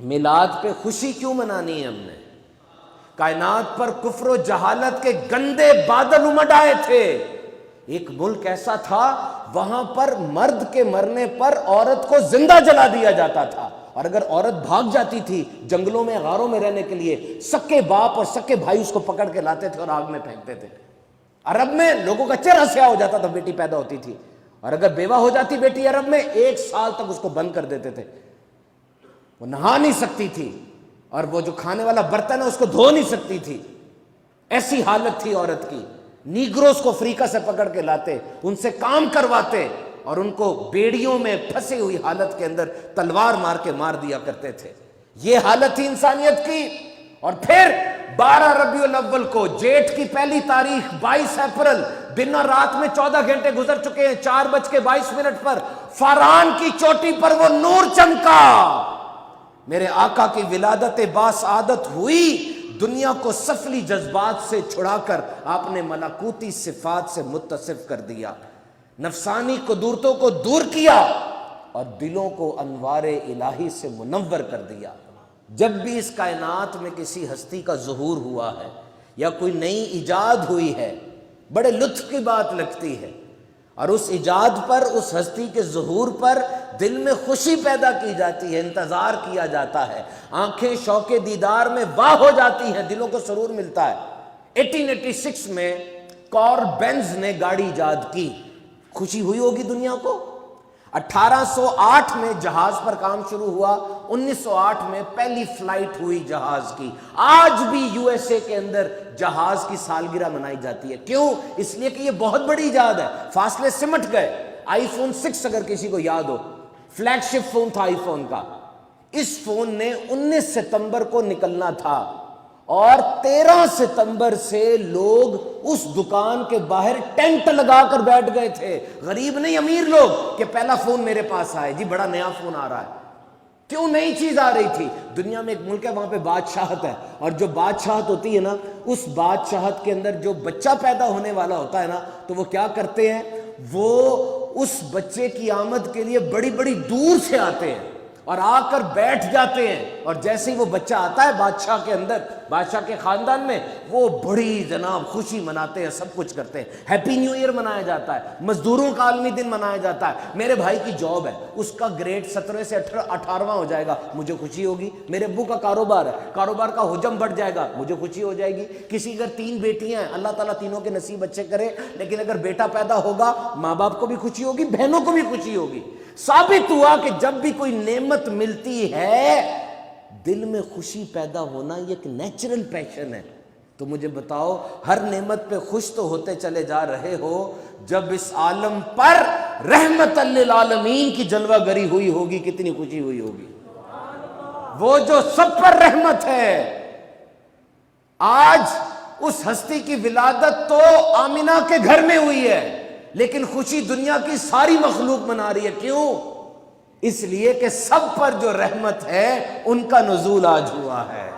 میلاد پہ خوشی کیوں منانی ہے ہم نے؟ کائنات پر کفر و جہالت کے گندے بادل امڈ آئے تھے. ایک ملک ایسا تھا وہاں پر مرد کے مرنے پر عورت کو زندہ جلا دیا جاتا تھا، اور اگر عورت بھاگ جاتی تھی جنگلوں میں غاروں میں رہنے کے لیے، سکے باپ اور سکے بھائی اس کو پکڑ کے لاتے تھے اور آگ میں پھینکتے تھے. عرب میں لوگوں کا چہرہ سیاہ ہو جاتا تھا بیٹی پیدا ہوتی تھی، اور اگر بیوہ ہو جاتی بیٹی عرب میں 1 سال تک اس کو بند کر دیتے تھے. وہ نہا نہیں سکتی تھی، اور وہ جو کھانے والا برتن ہے اس کو دھو نہیں سکتی تھی. ایسی حالت تھی عورت کی. نیگروز کو افریقہ سے پکڑ کے لاتے، ان سے کام کرواتے، اور ان کو بیڑیوں میں پھنسی ہوئی حالت کے اندر تلوار مار کے مار دیا کرتے تھے. یہ حالت تھی انسانیت کی. اور پھر 12 ربیع الاول کو، جیٹھ کی پہلی تاریخ 22 اپریل، دن اور رات میں 14 گھنٹے گزر چکے ہیں، 4:22 پر فاران کی چوٹی پر وہ نور چمکا. میرے آقا کی ولادت باسعادت ہوئی. دنیا کو سفلی جذبات سے چھڑا کر آپ نے ملکوتی صفات سے متصف کر دیا، نفسانی قدرتوں کو دور کیا اور دلوں کو انوار الہی سے منور کر دیا. جب بھی اس کائنات میں کسی ہستی کا ظہور ہوا ہے یا کوئی نئی ایجاد ہوئی ہے، بڑے لطف کی بات لگتی ہے، اور اس ایجاد پر، اس ہستی کے ظہور پر دل میں خوشی پیدا کی جاتی ہے، انتظار کیا جاتا ہے، آنکھیں شوق دیدار میں واہ ہو جاتی ہیں، دلوں کو سرور ملتا ہے. 1886 میں کار بینز نے گاڑی ایجاد کی، خوشی ہوئی ہوگی دنیا کو. 1808 میں جہاز پر کام شروع ہوا، 1908 میں پہلی فلائٹ ہوئی جہاز کی. آج بھی یو ایس اے کے اندر جہاز کی سالگرہ منائی جاتی ہے. کیوں؟ اس لیے کہ یہ بہت بڑی ایجاد ہے. فاصلے سمٹ گئے. آئی فون 6 اگر کسی کو یاد ہو، فلیگ شپ فون تھا آئی فون کا. اس فون نے 19 ستمبر کو نکلنا تھا، اور 13 ستمبر سے لوگ اس دکان کے باہر ٹینٹ لگا کر بیٹھ گئے تھے. غریب نہیں، امیر لوگ، کہ پہلا فون میرے پاس آئے جی، بڑا نیا فون آ رہا ہے. کیوں؟ نئی چیز آ رہی تھی. دنیا میں ایک ملک ہے وہاں پہ بادشاہت ہے، اور جو بادشاہت ہوتی ہے نا، اس بادشاہت کے اندر جو بچہ پیدا ہونے والا ہوتا ہے نا، تو وہ کیا کرتے ہیں، وہ اس بچے کی آمد کے لیے بڑی بڑی دور سے آتے ہیں اور آ کر بیٹھ جاتے ہیں. اور جیسے ہی وہ بچہ آتا ہے بادشاہ کے اندر، بادشاہ کے خاندان میں، وہ بڑی جناب خوشی مناتے ہیں، سب کچھ کرتے ہیں. ہیپی نیو ایئر منایا جاتا ہے، مزدوروں کا عالمی دن منایا جاتا ہے. میرے بھائی کی جاب ہے، اس کا گریڈ 17 سے 18واں ہو جائے گا، مجھے خوشی ہوگی. میرے ابو کا کاروبار ہے، کاروبار کا حجم بڑھ جائے گا، مجھے خوشی ہو جائے گی. کسی اگر 3 بیٹیاں ہیں، اللہ تعالیٰ تینوں کے نصیب اچھے کرے، لیکن اگر بیٹا پیدا ہوگا، ماں باپ کو بھی خوشی ہوگی، بہنوں کو بھی خوشی ہوگی. ثابت ہوا کہ جب بھی کوئی نعمت ملتی ہے دل میں خوشی پیدا ہونا یہ ایک نیچرل پیشن ہے. تو مجھے بتاؤ، ہر نعمت پہ خوش تو ہوتے چلے جا رہے ہو، جب اس عالم پر رحمت للعالمین کی جلوہ گری ہوئی ہوگی کتنی خوشی ہوئی ہوگی. وہ جو سب پر رحمت ہے. آج اس ہستی کی ولادت تو آمنہ کے گھر میں ہوئی ہے، لیکن خوشی دنیا کی ساری مخلوق منا رہی ہے. کیوں؟ اس لیے کہ سب پر جو رحمت ہے ان کا نزول آج ہوا ہے.